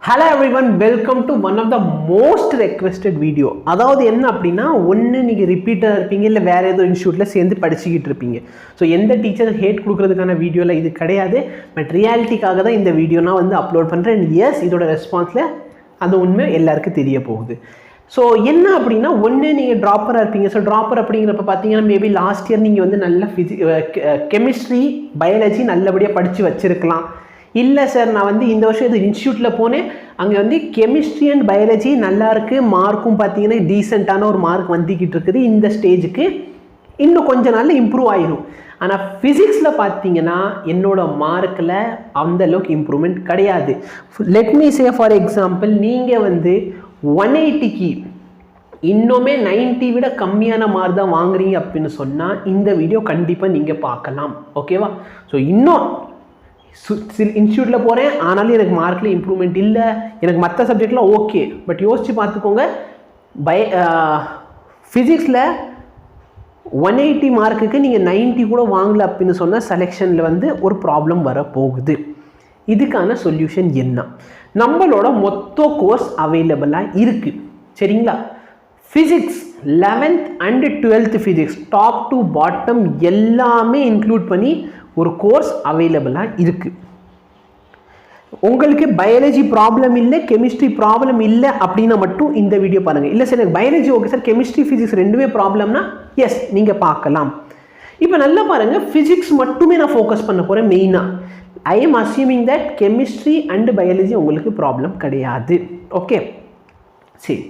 Hello everyone, welcome to one of the most requested video. அதாவது என்ன அப்படின்னா ஒன்று நீங்கள் ரிப்பீட்டாக இருப்பீங்க இல்லை வேறு ஏதோ இன்ஸ்டியூட்டில் சேர்ந்து படிச்சுக்கிட்டு இருப்பீங்க. ஸோ எந்த டீச்சர் ஹேட் கொடுக்குறதுக்கான வீடியோவில் இது கிடையாது. பட் ரியாலிட்டிக்காக தான் இந்த வீடியோ நான் வந்து அப்லோட் பண்ணுறேன். அண்ட் எஸ், இதோட ரெஸ்பான்ஸில் அது உண்மை எல்லாருக்கும் தெரிய போகுது. ஸோ என்ன அப்படின்னா ஒன்று நீங்கள் ட்ராப்பராக இருப்பீங்க. ஸோ ட்ராப்பர் அப்படிங்கிறப்ப பார்த்தீங்கன்னா மேபி லாஸ்ட் இயர் நீங்கள் வந்து நல்ல கெமிஸ்ட்ரி பயாலஜி நல்லபடியாக படித்து வச்சுருக்கலாம். இல்லை சார், நான் வந்து இந்த வருஷம் இது இன்ஸ்டியூட்டில் போனேன், அங்கே வந்து கெமிஸ்ட்ரி அண்ட் பயாலஜி நல்லாயிருக்கு, மார்க்கும் பார்த்தீங்கன்னா டீசெண்டான ஒரு மார்க் வந்துக்கிட்டு இருக்குது, இந்த ஸ்டேஜுக்கு இன்னும் கொஞ்ச நாளில் இம்ப்ரூவ் ஆகிடும். ஆனால் ஃபிசிக்ஸில் பார்த்தீங்கன்னா என்னோடய மார்க்கில் அந்தளவுக்கு இம்ப்ரூவ்மெண்ட் கிடையாது. Let me say for example, நீங்கள் வந்து 180க்கு இன்னுமே 90 விட கம்மியான மார்க் தான் வாங்குறீங்க அப்படின்னு சொன்னால் இந்த வீடியோ கண்டிப்பாக நீங்கள் பார்க்கலாம். ஓகேவா? ஸோ இன்னும் இன்ஸ்டியூட்டில் போகிறேன், ஆனாலும் எனக்கு மார்க்கில் இம்ப்ரூவ்மெண்ட் இல்லை, எனக்கு மற்ற சப்ஜெக்ட்லாம் ஓகே, பட் யோசித்து பார்த்துக்கோங்க, ஃபிசிக்ஸில் 180 மார்க்குக்கு நீங்கள் 90 கூட வாங்கலை அப்படின்னு சொன்னால் செலெக்ஷனில் வந்து ஒரு ப்ராப்ளம் வரப்போகுது. இதுக்கான சொல்யூஷன் என்ன? நம்மளோட மொத்த கோர்ஸ் அவைலபிளாக இருக்குது. சரிங்களா? Physics 11th and 12th physics top to bottom எல்லாமே இன்க்ளூட் பண்ணி ஒரு கோர்ஸ் அவைலபிளாக இருக்குது. உங்களுக்கு பயாலஜி ப்ராப்ளம் இல்லை, கெமிஸ்ட்ரி ப்ராப்ளம் இல்லை அப்படின்னா மட்டும் இந்த வீடியோ பாருங்கள். இல்லை சார் எனக்கு biology okay sir, chemistry physics ரெண்டுமே ப்ராப்ளம்னா எஸ் நீங்கள் பார்க்கலாம். இப்போ நல்லா பாருங்கள், ஃபிசிக்ஸ் மட்டுமே நான் ஃபோக்கஸ் பண்ண போகிறேன் மெயினாக. I am assuming that chemistry and biology உங்களுக்கு ப்ராப்ளம் கிடையாது. ஓகே, சரி.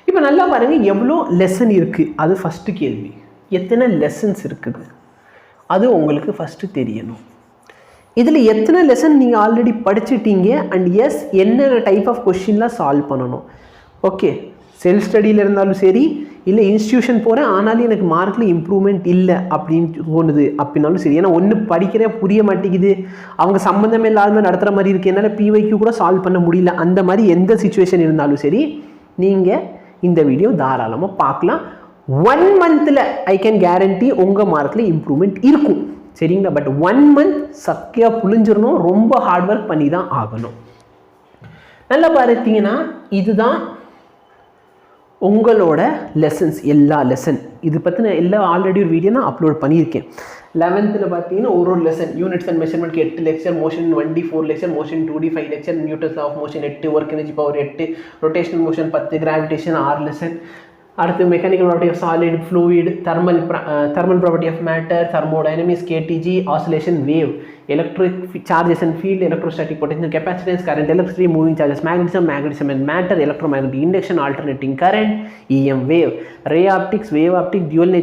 இப்போ நல்லா பாருங்கள், எவ்வளோ லெசன் இருக்குது அது ஃபஸ்ட்டு கேள்வி. எத்தனை லெசன்ஸ் இருக்குது அது உங்களுக்கு ஃபஸ்ட்டு தெரியணும். இதில் எத்தனை லெசன் நீங்கள் ஆல்ரெடி படிச்சுட்டீங்க அண்ட் எஸ் என்னென்ன டைப் ஆஃப் கொஷின்லாம் சால்வ் பண்ணணும். ஓகே, செல்ஃப் ஸ்டடியில் இருந்தாலும் சரி, இல்லை இன்ஸ்டியூஷன் போகிறேன் ஆனாலும் எனக்கு மார்க்கில் இம்ப்ரூவ்மெண்ட் இல்லை அப்படின்னு தோணுது அப்படின்னாலும் சரி, ஏன்னா ஒன்று படிக்கிறேன் புரிய மாட்டேங்குது, அவங்க சம்மந்தமே இல்லாமல் நடத்துகிற மாதிரி இருக்குது, என்னால் பிவைக்யூ கூட சால்வ் பண்ண முடியல, அந்த மாதிரி எந்த சுச்சுவேஷன் இருந்தாலும் சரி நீங்கள் இந்த வீடியோ தாராளமாக பார்க்கலாம். 1 monthல ஐ கேன் கேரண்டி உங்கள் மார்க்கில் இம்ப்ரூவ்மெண்ட் இருக்கும். சரிங்களா? பட் 1 month சக்கையாக புழிஞ்சிடணும், ரொம்ப ஹார்ட் ஒர்க் பண்ணி தான் ஆகணும். நல்லா பார்த்தீங்கன்னா இதுதான் உங்களோட லெசன்ஸ், எல்லா லெசன் இது பற்றின எல்லா ஆல்ரெடி ஒரு வீடியோ நான் அப்லோட் பண்ணியிருக்கேன். 11th பார்த்தீங்கன்னா ஒரு லெசன் யூனிட்ஸ் அண்ட் மெஷர்மெண்ட்க்கு 8 lecture, motion 1D 4 lecture, motion 2D 5 lecture, Newton's of motion 8, work energy power 8, rotational motion 10, gravitation 6 lesson. அடுத்து mechanical property of solid, fluid, thermal property of matter, thermodynamics, KTG, oscillation, wave, electric charges and field, electrostatic potential, capacitance, current, electricity, moving charges, magnetism and matter, electromagnetic induction, alternating current, EM wave, ray optics, wave optic, dual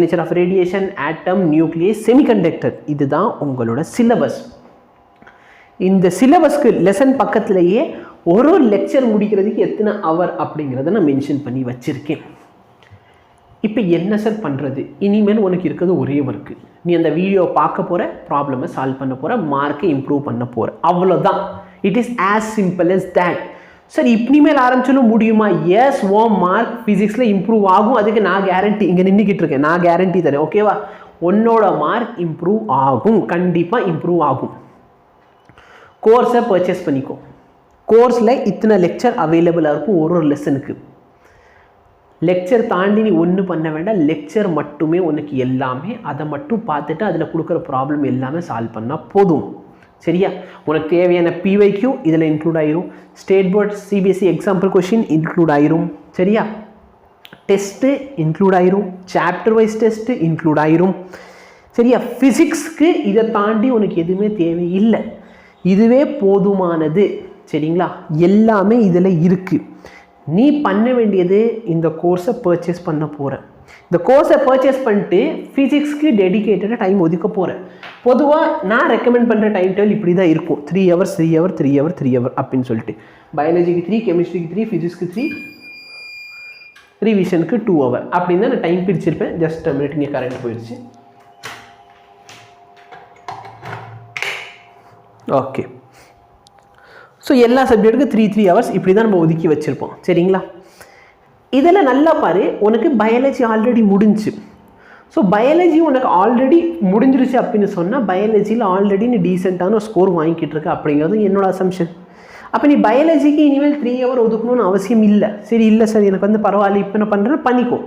nature of radiation, atom, nucleus, semiconductor. இதுதான் உங்களோட syllabus. இந்த சிலபஸ்க்கு lesson பக்கத்திலேயே ஒரு lecture முடிக்கிறதுக்கு எத்தனை hour அப்படிங்கிறத நான் mention பண்ணி வச்சுருக்கேன். இப்போ என்ன சார் பண்ணுறது? இனிமேல் உனக்கு இருக்கிறது ஒரே ஒர்க்கு, நீ அந்த வீடியோ பார்க்க போகிற, ப்ராப்ளமை சால்வ் பண்ண போகிற, மார்க்கை இம்ப்ரூவ் பண்ண போகிற, அவ்வளோதான். It is as simple as that. Sir இனிமேல் ஆரம்பிச்சாலும் முடியுமா? எஸ், ஓ மார்க் ஃபிசிக்ஸில் இம்ப்ரூவ் ஆகும், அதுக்கு நான் கேரண்டி இங்கே நின்றுக்கிட்டு இருக்கேன், நான் கேரண்டி தரேன். ஓகேவா? உன்னோட மார்க் இம்ப்ரூவ் ஆகும், கண்டிப்பாக இம்ப்ரூவ் ஆகும். கோர்ஸை பர்ச்சேஸ் பண்ணிக்கோ. கோர்ஸில் இத்தனை லெக்சர் அவைலபிளாக இருக்கும் ஒரு லெசனுக்கு. லெக்சர் தாண்டி நீ ஒன்றும் பண்ண வேண்டாம், லெக்சர் மட்டுமே உனக்கு எல்லாமே, அதை மட்டும் பார்த்துட்டு அதில் கொடுக்குற ப்ராப்ளம் எல்லாமே சால்வ் பண்ணால் போதும். சரியா? உனக்கு தேவையான பிவைக்யூ இதில் இன்க்ளூட் ஆயிரும், state board CBSE example question include ஆயிரும். சரியா? டெஸ்ட்டு இன்க்ளூட் ஆயிரும், சாப்டர் வைஸ் டெஸ்ட்டு இன்க்ளூட் ஆயிரும். சரியா? ஃபிசிக்ஸ்க்கு இதை தாண்டி உனக்கு எதுவுமே தேவையில்லை, இதுவே போதுமானது. சரிங்களா? எல்லாமே இதில் இருக்குது. நீ பண்ண வேண்டியது இந்த கோர்ஸை பர்ச்சேஸ் பண்ண போகிற. இந்த கோர்ஸை பர்ச்சேஸ் பண்ணிட்டு ஃபிசிக்ஸ்க்கு டெடிக்கேட்டடாக டைம் ஒதுக்க போகிறேன். பொதுவாக நான் ரெக்கமெண்ட் பண்ணுற டைம் டேபிள் இப்படி தான் இருக்கும், 3 hours 3 hours 3 hours 3 hours அப்படின்னு சொல்லிட்டு. பயாலஜிக்கு 3, கெமிஸ்ட்ரிக்கு 3, ஃபிசிக்ஸ்க்கு 3, ரிவிஷனுக்கு 2 hours அப்படின்னு தான் நான் டைம் பிரிச்சிருப்பேன். ஜஸ்ட் மினிட், இங்கே கரண்ட் போயிடுச்சு. ஓகே, ஸோ எல்லா சப்ஜெக்ட்டுக்கு 3 hours இப்படி தான் நம்ம ஒதுக்கி வச்சுருப்போம். சரிங்களா? இதில் நல்லா பாரு, உனக்கு பயாலஜி ஆல்ரெடி முடிஞ்சு. ஸோ பயாலஜி உனக்கு ஆல்ரெடி முடிஞ்சிருச்சு அப்படின்னு சொன்னால் பயாலஜியில் ஆல்ரெடி நீ டீசெண்டான ஒரு ஸ்கோர் வாங்கிக்கிட்டு இருக்க அப்படிங்கிறது என்னோட அசம்ஷன். அப்போ நீ பயாலஜிக்கு இனிமேல் 3 hour ஒதுக்கணும்னு அவசியம் இல்லை. சரி இல்லை சார் எனக்கு வந்து பரவாயில்ல இப்போ என்ன பண்ணுறேன் பண்ணிக்கோ.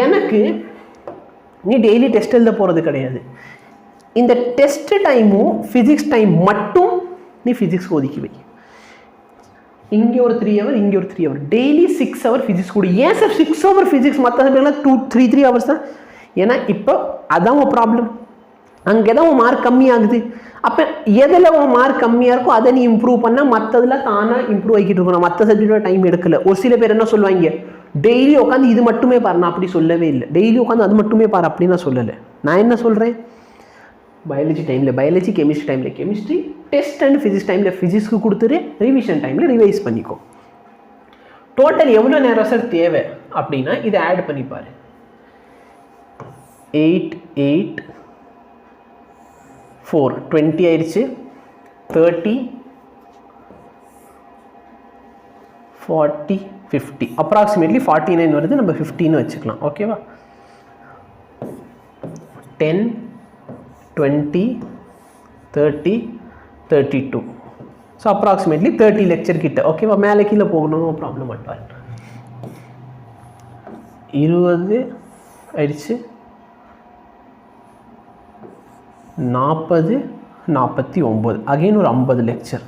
எனக்கு நீ டெய்லி டெஸ்ட் எழுத போகிறது கிடையாது. இந்த டெஸ்ட் டைமும் ஃபிசிக்ஸ் டைம் மட்டும் நீ ஃபிசிக்ஸ் ஒதுக்கி வை. இங்கே ஒரு 3 hour இங்கே ஒரு 3 hour டெய்லி 6 hour ஃபிசிக்ஸ் கூட. ஏன் சார் 6 hour ஃபிசிக்ஸ் மற்ற சப்ஜெக்ட்லாம் 3 hours தான்? ஏன்னா இப்போ அதான் உன் ப்ராப்ளம். அங்கே தான் உன் மார்க் கம்மியாகுது. அப்போ எதில் உன் மார்க் கம்மியாக இருக்கோ அதை நீ இம்ப்ரூவ் பண்ணால் மற்றதில் தானாக இம்ப்ரூவ் ஆகிக்கிட்டு இருக்கணும். மற்ற சப்ஜெக்டோட டைம் எடுக்கல. ஒரு சில பேர் என்ன சொல்லுவாங்க, டெய்லி உட்காந்து இது மட்டுமே பாரு. நான் அப்படி சொல்லவே இல்லை. டெய்லி உட்காந்து அது மட்டுமே பாரு அப்படின்னு நான் சொல்லலை. நான் என்ன சொல்கிறேன், பயாலஜி டைமில் பயாலஜி, கெமிஸ்ட்ரி டைமில் கெமிஸ்ட்ரி, டெஸ்ட் அண்ட் ஃபிசிக்ஸ் டைமில் ஃபிசிக்ஸ்க்கு கொடுத்துரு, ரிவிஷன் டைமில் ரிவைஸ் பண்ணிக்கோ. டோட்டல் எவ்வளோ நேரம் சார் தேவை அப்படின்னா இதை ஆட் பண்ணிப்பார். 8 8 4 20 ஆயிடுச்சு. 30 40 50 அப்ராக்சிமேட்லி 49 வருது. நம்ம 15 வச்சுக்கலாம். ஓகேவா? 10 20 30 32 ஸோ அப்ராக்சிமேட்லி 30 லெக்சர் கிட்ட. ஓகேவா? மேலே கீழே போகணும் ப்ராப்ளம் அட்வால். 20 ஆயிடுச்சு. 40 49 அகைன் ஒரு 50 லெக்சர்.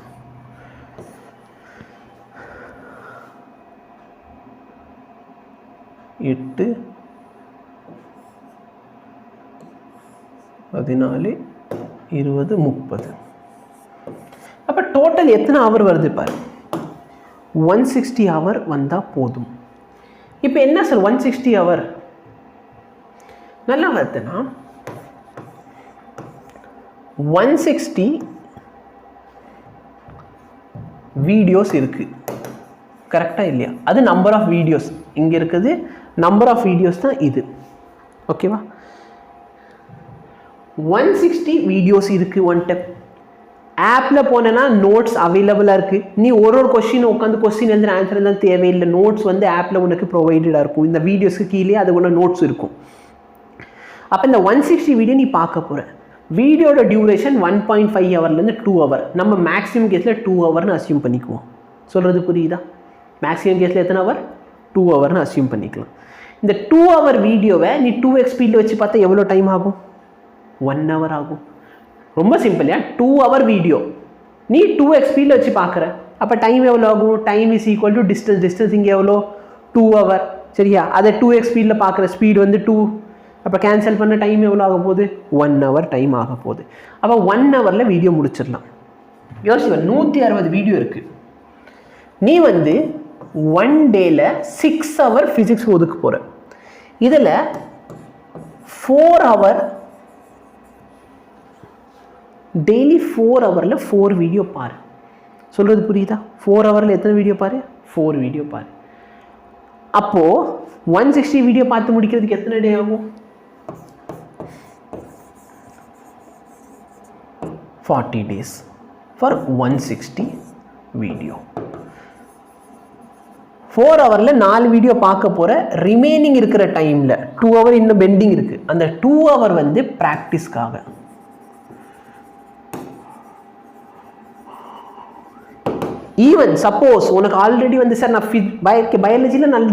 எட்டு 14 20 30. அப்போ டோட்டல் எத்தனை ஹவர் வருது பாரு, 160 hour வந்தால் போதும். இப்போ என்ன சார் 160 hour நல்லா வருதுன்னா 160 வீடியோஸ் இருக்குது. கரெக்டாக இல்லையா? அது நம்பர் ஆஃப் வீடியோஸ். இங்கே இருக்குது நம்பர் ஆஃப் வீடியோஸ் தான் இது. ஓகேவா? 160 வீடியோஸ் இருக்குது. ஒன் டைம் ஆப்பில் போனேன்னா நோட்ஸ் அவைலபிளாக இருக்குது. நீ ஒரு கொஸ்டின் உட்காந்து கொஸ்டின் எழுதுற ஆன்சர் இருந்தால் தேவையில்லை. நோட்ஸ் வந்து ஆப்பில் உனக்கு ப்ரொவைடடாக இருக்கும். இந்த வீடியோஸ்க்கு கீழே அது ஒன்று நோட்ஸ் இருக்கும். அப்போ இந்த 160 வீடியோ நீ பார்க்க போகிற. வீடியோட டியூரேஷன் 1.5 ஹவர்லேருந்து 2 hour. நம்ம மேக்ஸிமம் கேஸில் 2 hourனு அசியூம் பண்ணிக்குவோம். சொல்கிறது புரியுதா? மேக்ஸிமம் கேஸில் எத்தனை ஹவர்? 2 hourனு அசியூம் பண்ணிக்கலாம். இந்த 2 hour வீடியோவை நீ 2x ஸ்பீடில் வச்சு பார்த்தா எவ்வளோ டைம் ஆகும்? 1 hour ஆகும். ரொம்ப சிம்பிள். 2 hour வீடியோ நீ 2x ஸ்பீடில் வச்சு பார்க்குற. அப்போ டைம் எவ்வளோ ஆகும்? Time is equal to distance. Distance இங்கே எவ்வளோ? 2 hour. சரியா? அதை 2x ஸ்பீடில் பார்க்குற ஸ்பீடு வந்து 2. அப்போ கேன்சல் பண்ண டைம் எவ்வளோ ஆக போகுது? 1 hour டைம் ஆக போகுது. அப்போ 1 hourல வீடியோ முடிச்சிடலாம். யோசிச்சு 160 வீடியோ இருக்குது. நீ வந்து 1 டேல 6 hour ஃபிசிக்ஸ் ஒதுக்க போகிற. இதில் 4 hour டெய்லி 4 hourல 4 வீடியோ பாரு. சொல்கிறது புரியுதா? 4 hourல எத்தனை வீடியோ பாரு? 4 வீடியோ பாரு. அப்போது 160 வீடியோ பார்த்து முடிக்கிறதுக்கு எத்தனை டே ஆகும்? 40 days for 160 வீடியோ. 4 hourல 4 வீடியோ பார்க்க போகிற. ரிமைனிங் இருக்கிற டைமில் 2 hour இன்னும் பெண்டிங் இருக்குது. அந்த 2 hour வந்து ப்ராக்டிஸ்க்காக. ஈவன் சப்போஸ் உனக்கு ஆல்ரெடி வந்து சார் நான் பயாலஜியில் நான்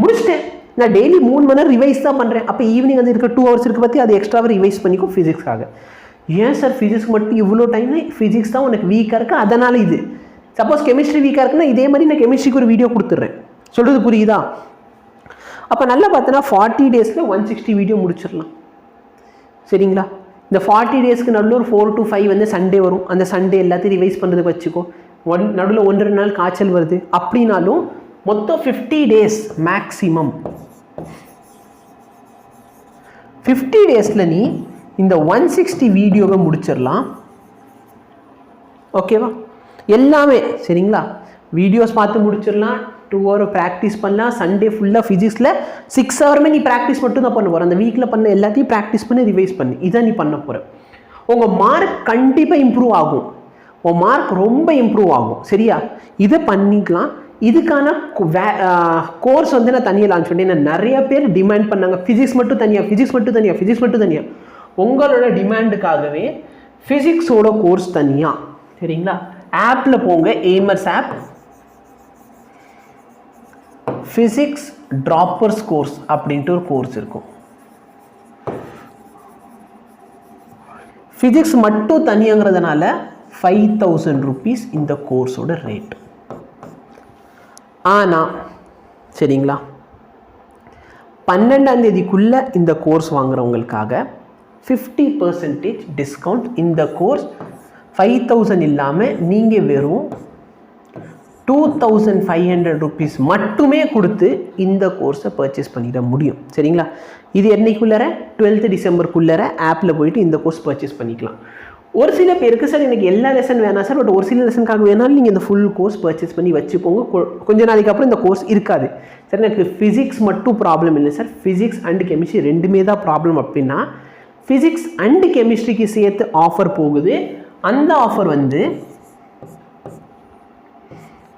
முடிச்சிட்டேன், நான் டெய்லி 3 மணி நேரம் ரிவைஸ் தான் பண்ணுறேன். அப்போ ஈவினிங் வந்து இருக்க 2 hours இருக்குது பற்றி அது எக்ஸ்ட்ராவாக ரிவைஸ் பண்ணிக்கோ ஃபிசிக்ஸ்க்காக. ஏன் சார் ஃபிசிக்ஸ் மட்டும் இவ்வளோ டைம்னா ஃபிசிக்ஸ் தான் உனக்கு வீக்காக இருக்குது அதனால் இது. சப்போஸ் கெமிஸ்ட்ரி வீக்காக இருக்குன்னா இதே மாதிரி நான் கெமிஸ்ட்ரிக்கு ஒரு வீடியோ கொடுத்துட்றேன். சொல்கிறது புரியுதா? அப்போ நல்லா பார்த்தோன்னா 40 daysல 160 வீடியோ முடிச்சிடலாம். சரிங்களா? இந்த 40 daysக்கு நடுவில் ஒரு 4 to 5 வந்து சண்டே வரும். அந்த சண்டே எல்லாத்தையும் ரிவைஸ் பண்ணுறதுக்கு வச்சுக்கோ. நடுவில் 1-2 நாள் காய்ச்சல் வருது அப்படின்னாலும் மொத்தம் 50 days மேக்ஸிமம். 50 daysல நீ இந்த 160 வீடியோவை முடிச்சிடலாம். ஓகேவா? எல்லாமே சரிங்களா? வீடியோஸ் பார்த்து முடிச்சிடலாம். 2 hour ப்ராக்டிஸ் பண்ணலாம். சண்டே ஃபுல்லாக ஃபிசிக்ஸில் 6 hourமே நீ ப்ராக்டிஸ் மட்டும் தான் பண்ண போகிற. அந்த வீக்கில் பண்ண எல்லாத்தையும் ப்ராக்டிஸ் பண்ணி ரிவைஸ் பண்ணி இதான் நீ பண்ண போகிற. உங்கள் மார்க் கண்டிப்பாக இம்ப்ரூவ் ஆகும். உன் மார்க் ரொம்ப இம்ப்ரூவ் ஆகும். சரியா? இதை பண்ணிக்கலாம். இதுக்கான கோர்ஸ் வந்து நான் தனியாக லான்ச் பண்ணேன். நான் நிறைய பேர் டிமாண்ட் பண்ணாங்க ஃபிசிக்ஸ் மட்டும் தனியாக, ஃபிசிக்ஸ் மட்டும் தனியாக, ஃபிசிக்ஸ் மட்டும் தனியாக. உங்களோட டிமாண்டுக்காகவே ஃபிசிக்ஸோட கோர்ஸ் தனியாக. சரிங்களா? ஆப்பில் போங்க, எய்மர்ஸ் ஆப், ஃபிசிக்ஸ் ட்ராப்பர்ஸ் கோர்ஸ் அப்படின்ட்டு ஒரு கோர்ஸ் இருக்கும். ஃபிசிக்ஸ் மட்டும் தனியாங்கிறதுனால 5000 rupees இந்த கோர்ஸோட ரேட். ஆனால் சரிங்களா, 12ஆம் தேதிக்குள்ளே இந்த கோர்ஸ் வாங்குறவங்களுக்காக 50% டிஸ்கவுண்ட். இந்த கோர்ஸ் 5000 இல்லாமல் நீங்கள் வெறும் 2500 rupees மட்டுமே கொடுத்து இந்த கோர்ஸை பர்ச்சேஸ் பண்ணிட முடியும். சரிங்களா, இது என்னைக்குள்ளார 12th டிசம்பருக்குள்ளார ஆப்பில் போயிட்டு இந்த கோர்ஸ் பர்ச்சேஸ் பண்ணிக்கலாம். ஒரு சில பேருக்கு சார் எனக்கு எல்லா லெசன் வேணாம் சார், பட் ஒரு சில லெசனுக்காக வேணாலும் நீங்கள் இந்த ஃபுல் கோர்ஸ் பர்ச்சேஸ் பண்ணி வச்சுக்கோங்க. கொஞ்ச நாளைக்கு அப்புறம் இந்த கோர்ஸ் இருக்காது. சார் எனக்கு ஃபிசிக்ஸ் மட்டும் ப்ராப்ளம் இல்லை சார், ஃபிசிக்ஸ் அண்ட் கெமிஸ்ட்ரி ரெண்டுமே தான் ப்ராப்ளம் அப்படின்னா ஃபிசிக்ஸ் அண்ட் கெமிஸ்ட்ரிக்கு சேர்த்து ஆஃபர் போகுது. அந்த ஆஃபர் வந்து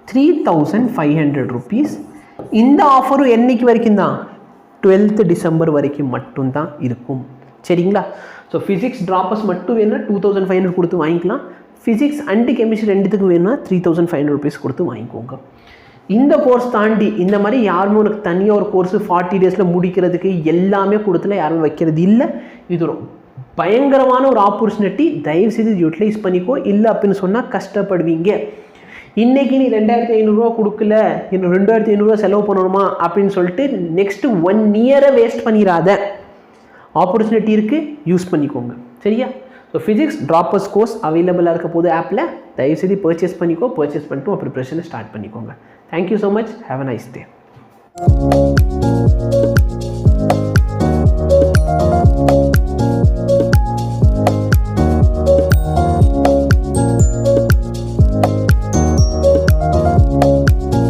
3500 rupees. இந்த ஆஃபரும் என்னைக்கு வரைக்கும் தான்? 12th டிசம்பர் வரைக்கும் மட்டும்தான் இருக்கும். சரிங்களா, ஸோ ஃபிசிக்ஸ் ட்ராப்பர்ஸ் மட்டும் வேணும்னா 2500 கொடுத்து வாங்கிக்கலாம். ஃபிசிக்ஸ் அண்ட் கெமிஸ்ட்ரி ரெண்டுத்துக்கும் வேணும்னா 3500 rupees கொடுத்து வாங்கிக்கோங்க. இந்த கோர்ஸ் தாண்டி இந்த மாதிரி யாருமே உனக்கு தனியாக ஒரு கோர்ஸ் 40 daysல முடிக்கிறதுக்கு எல்லாமே கொடுத்துல யாருமே வைக்கிறது இல்லை. இது ஒரு பயங்கரமான ஒரு ஆப்பர்ச்சுனிட்டி. தயவுசெய்து யூட்டிலைஸ் பண்ணிக்கோ. இல்லை அப்படின்னு சொன்னால் கஷ்டப்படுவீங்க. இன்றைக்கி நீ 2500 ரூபா கொடுக்கல, இன்னும் 2500 ரூபா செலவு பண்ணணுமா அப்படின்னு சொல்லிட்டு நெக்ஸ்ட்டு 1 year வேஸ்ட் பண்ணிடாத. ஆப்பர்ச்சுனிட்டி இருக்குது, யூஸ் பண்ணிக்கோங்க. சரியா, ஸோ ஃபிசிக்ஸ் ட்ராப்பர்ஸ் கோர்ஸ் அவைலபிளாக இருக்க போது ஆப்பில் தயவுசெய்து பர்ச்சேஸ் பண்ணிக்கோ. பர்ச்சேஸ் பண்ணிட்டு ப்ரிப்ரேஷனை ஸ்டார்ட் பண்ணிக்கோங்க. Thank you so much. Have a nice day.